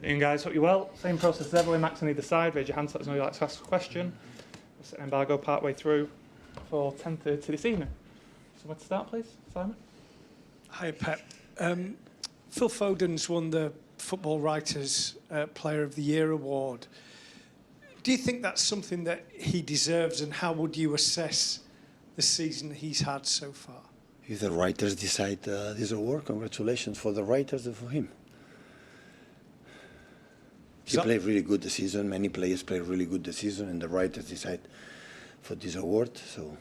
Ian, guys, hope you're well. Same process as ever with Max on either side. Raise your hand so let us know you'd like to ask a question. We'll set an embargo part way through for 10:30 this evening. So where to start, please? Simon? Hi, Pep. Phil Foden's won the Football Writers Player of the Year award. Do you think that's something that he deserves, and how would you assess the season he's had so far? If the writers decide this award, congratulations for the writers and for him. He played really good this season. Many players played really good this season, and the writers decide for this award. So,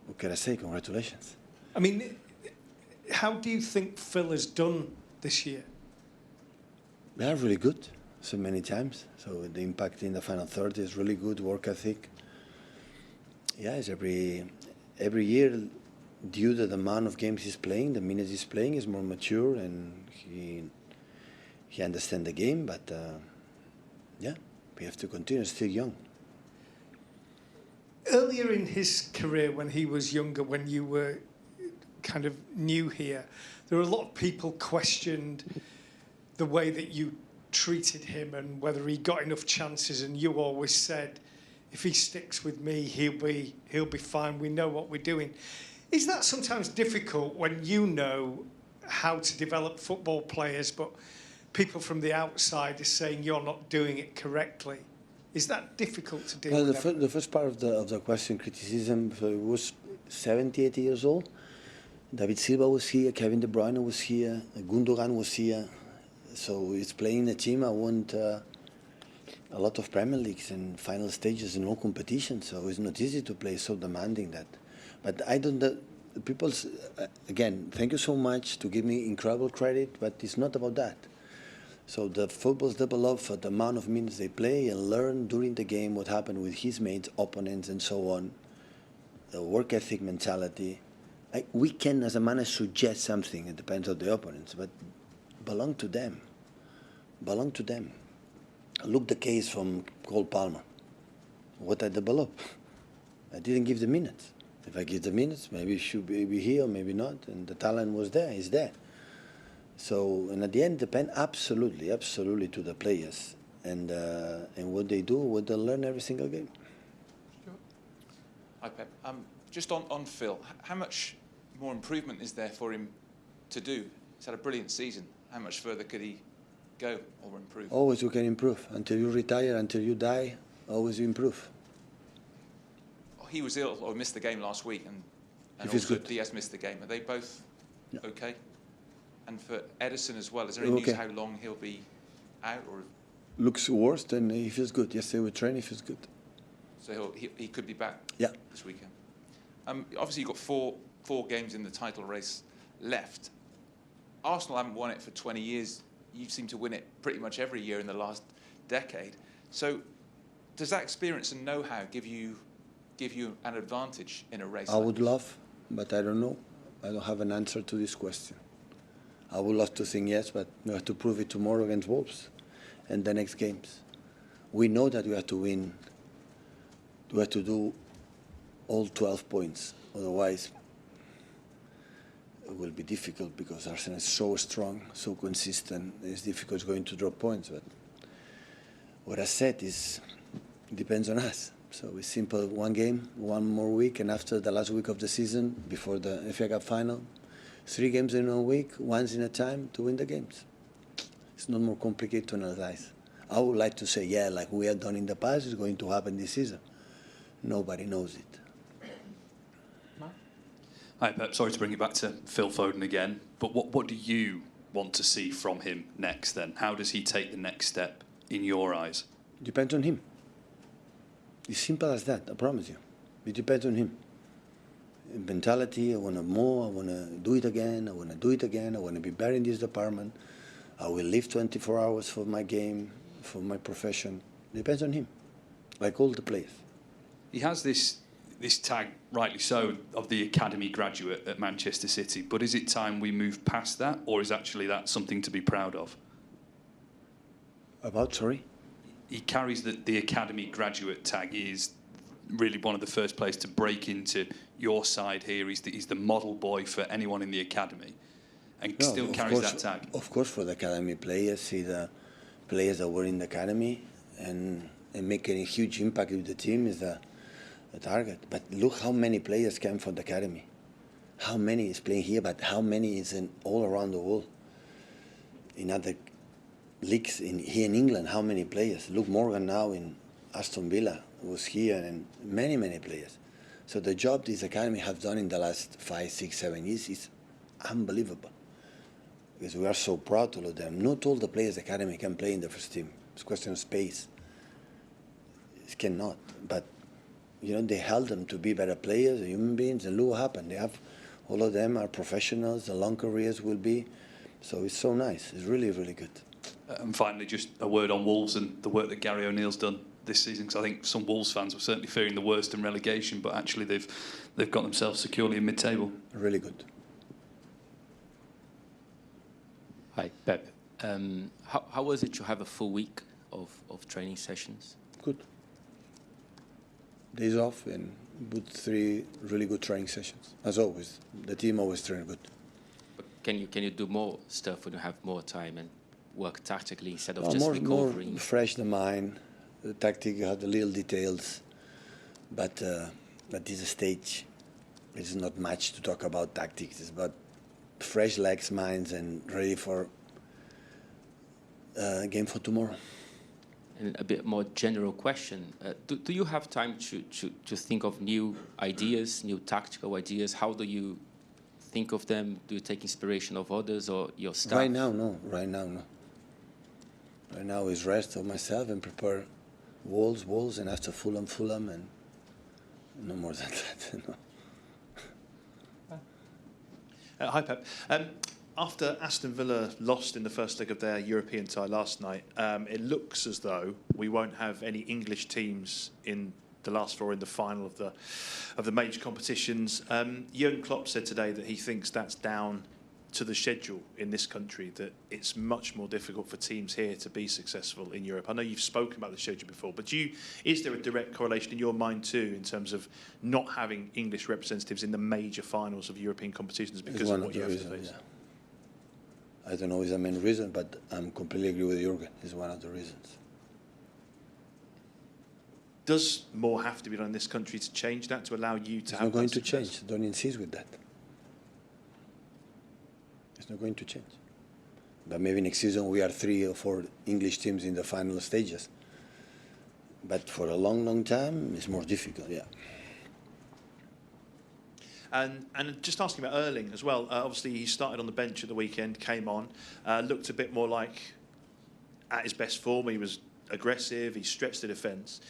what can I say? Congratulations. I mean, how do you think Phil has done this year? Yeah, really good. So many times. So the impact in the final third is really good. Work ethic. Yes, every year, due to the amount of games he's playing, the minutes he's playing, is more mature, and he understands the game. But yeah, we have to continue. He's still young. Earlier in his career, when he was younger, when you were kind of new here, there were a lot of people questioned the way that you treated him and whether he got enough chances, and you always said, if he sticks with me, he'll be fine. We know what we're doing. Is that sometimes difficult when you know how to develop football players, but people from the outside are saying you're not doing it correctly? Is that difficult to deal with? Well, the first part of the question, criticism, was 70, 80 years old. David Silva was here, Kevin De Bruyne was here, Gundogan was here. So it's playing a team. I want a lot of Premier Leagues and final stages in all competitions. So it's not easy to play so demanding that. But I don't. People, again, thank you so much to give me incredible credit. But it's not about that. So the football's developed for the amount of minutes they play and learn during the game what happened with his mates, opponents, and so on. The work ethic mentality. We can, as a manager, suggest something. It depends on the opponents, but belong to them. Belong to them. Look the case from Cole Palmer. What I developed. I didn't give the minutes. If I give the minutes, maybe it should be here, maybe not. And the talent was there, it's there. So, and at the end, depend absolutely to the players and what they do, what they learn every single game. Sure. Hi, Pep. Just on Phil, how much more improvement is there for him to do? He's had a brilliant season. How much further could he go or improve? Always you can improve. Until you retire, until you die, always you improve. He was ill or missed the game last week, and also Dias missed the game. Are they both okay? And for Ederson as well, is there any news how long he'll be out? Or looks worse than he feels good. Yesterday we trained, he feels good. So he could be back this weekend. Obviously, you've got four games in the title race left. Arsenal haven't won it for 20 years. You seem to win it pretty much every year in the last decade. So does that experience and know-how give you an advantage in a race? I would love, but I don't know. I don't have an answer to this question. I would love to think yes, but we have to prove it tomorrow against Wolves and the next games. We know that we have to win. We have to do all 12 points. Otherwise, it will be difficult because Arsenal is so strong, so consistent. It's difficult going to drop points. But what I said is, it depends on us. So it's simple, one game, one more week, and after the last week of the season, before the FA Cup final, 3 games in a week, once in a time to win the games. It's not more complicated to analyze. I would like to say, yeah, like we have done in the past, it's going to happen this season. Nobody knows it. Hi, Pep. Sorry to bring you back to Phil Foden again, but what do you want to see from him next then? How does he take the next step in your eyes? It depends on him. It's simple as that, I promise you. It depends on him. In mentality, I want to more, I want to do it again, I want to do it again, I want to be better in this department. I will live 24 hours for my game, for my profession. It depends on him, like all the players. He has this tag, rightly so, of the academy graduate at Manchester City, but is it time we move past that, or is actually that something to be proud of? About, sorry? He carries the academy graduate tag. He is really one of the first players to break into your side here. He's the model boy for anyone in the academy, and still carries that tag. Of course, for the academy players, he's the players that were in the academy and making a huge impact with the team is the target. But look how many players came from the academy. How many is playing here, but how many is in all around the world? In other leagues, here in England, how many players? Luke Morgan now in Aston Villa was here, and many, many players. So the job this academy has done in the last 5, 6, 7 years is unbelievable. Because we are so proud of them. Not all the players academy can play in the first team. It's a question of space. It cannot. But, you know, they held them to be better players, human beings, and look what happened. They have, all of them are professionals, the long careers will be. So it's so nice. It's really, really good. And finally, just a word on Wolves and the work that Gary O'Neill's done this season, because I think some Wolves fans were certainly fearing the worst in relegation, but actually they've got themselves securely in mid-table. Really good. Hi, Pep. How was it to have a full week of training sessions? Good. Days off and good 3 really good training sessions. As always, the team always train good. But can you do more stuff when you have more time and work tactically instead of just more recovering? More fresh the mind. The tactic, you have the little details, but at this stage, it's not much to talk about tactics. It's about fresh legs, minds, and ready for game for tomorrow. And a bit more general question: do you have time to think of new ideas, new tactical ideas? How do you think of them? Do you take inspiration of others or your staff? Right now, no. Right now, no. Right now is rest of myself and prepare Wolves, and after Fulham, and no more than that. No. Hi, Pep. After Aston Villa lost in the first leg of their European tie last night, it looks as though we won't have any English teams in the last 4 in the final of the major competitions. Jürgen Klopp said today that he thinks that's down to the schedule in this country, that it's much more difficult for teams here to be successful in Europe. I know you've spoken about the schedule before, but is there a direct correlation in your mind too in terms of not having English representatives in the major finals of European competitions because of what you have to face? Yeah. I don't know if it's the main reason, but I'm completely agree with Jürgen. It's one of the reasons. Does more have to be done in this country to change that, to allow you to have that? It's not going to change. Don't insist with that. It's not going to change. But maybe next season we are 3 or 4 English teams in the final stages. But for a long, long time, it's more difficult, yeah. And just asking about Erling as well. Obviously, he started on the bench at the weekend, came on, looked a bit more like at his best form. He was aggressive, he stretched the defence.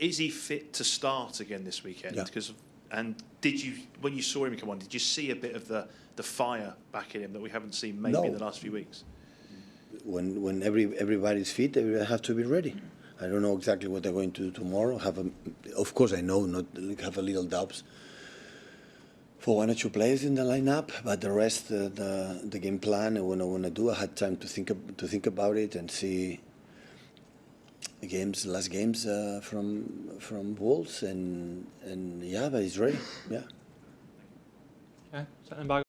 Is he fit to start again this weekend? Yeah. And did you, when you saw him come on, did you see a bit of the fire back in him that we haven't seen maybe in the last few weeks? When everybody's fit, they have to be ready. I don't know exactly what they're going to do tomorrow. Of course, I know not have a little doubts for 1 or 2 players in the lineup, but the rest, the game plan and what I want to do, I had time to think about it and see the last games from Wolves, and yeah, but he's ready. Yeah. Okay, setting back.